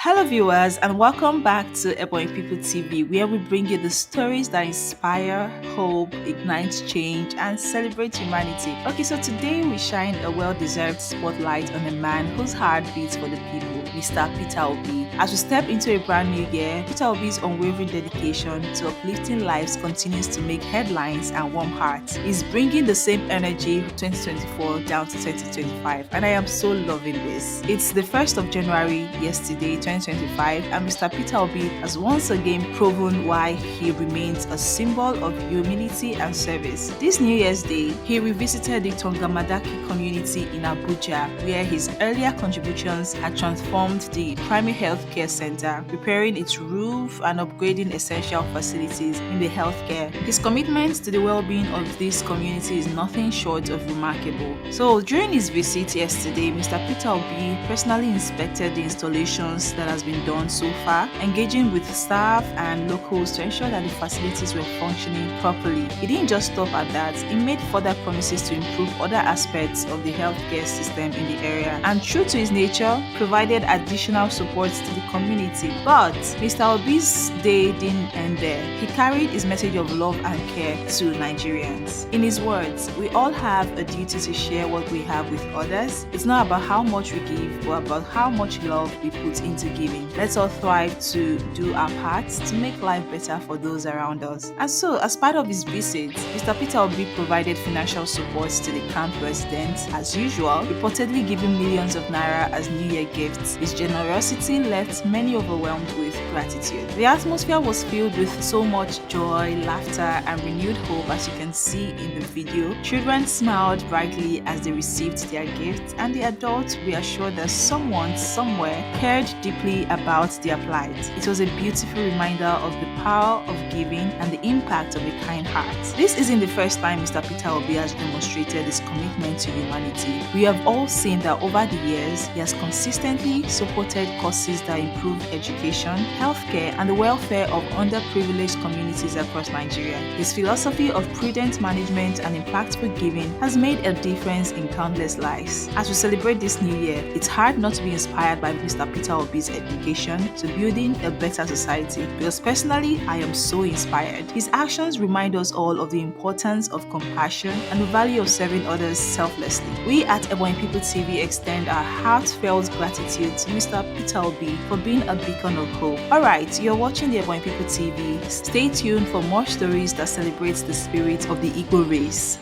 Hello, viewers, and welcome back to Ebony People TV, where we bring you the stories that inspire, hope, ignite change, and celebrate humanity. Okay, so today we shine a well deserved spotlight on a man whose heart beats for the people, Mr. Peter Obi. As we step into a brand new year, Peter Obi's unwavering dedication to uplifting lives continues to make headlines and warm hearts. He's bringing the same energy 2024 down to 2025, and I am so loving this. It's the 1st of January, yesterday, 2025, and Mr. Peter Obi has once again proven why he remains a symbol of humility and service. This New Year's Day, he revisited the Tongamadaki community in Abuja, where his earlier contributions had transformed the primary health care center, repairing its roof and upgrading essential facilities in the healthcare. His commitment to the well-being of this community is nothing short of remarkable. So during his visit yesterday, Mr. Peter Obi personally inspected the installations that has been done so far, engaging with staff and locals to ensure that the facilities were functioning properly. He didn't just stop at that, he made further promises to improve other aspects of the healthcare system in the area, and true to his nature, provided additional support to the community. But Mr. Obi's day didn't end there. He carried his message of love and care to Nigerians. In his words, we all have a duty to share what we have with others. It's not about how much we give, but about how much love we put into giving. Let's all thrive to do our parts to make life better for those around us. And so, as part of his visit, Mr. Peter Obi provided financial support to the camp residents as usual, reportedly giving millions of naira as New Year gifts. His generosity left many overwhelmed with gratitude. The atmosphere was filled with so much joy, laughter, and renewed hope, as you can see in the video. Children smiled brightly as they received their gifts, and the adults reassured that someone somewhere cared deeply about their plight. It was a beautiful reminder of the power of giving and the impact of a kind heart. This isn't the first time Mr. Peter Obi has demonstrated his commitment to humanity. We have all seen that over the years, he has consistently supported causes that improve education, healthcare, and the welfare of underprivileged communities across Nigeria. His philosophy of prudent management and impactful giving has made a difference in countless lives. As we celebrate this new year, it's hard not to be inspired by Mr. Peter Obi's dedication to building a better society, because personally, I am so inspired. His actions remind us all of the importance of compassion and the value of serving others selflessly. We at Ebony People TV extend our heartfelt gratitude to Mr. Peter Obi for being a beacon of hope. Alright, you're watching the Ebony People TV. Stay tuned for more stories that celebrate the spirit of the Igbo race.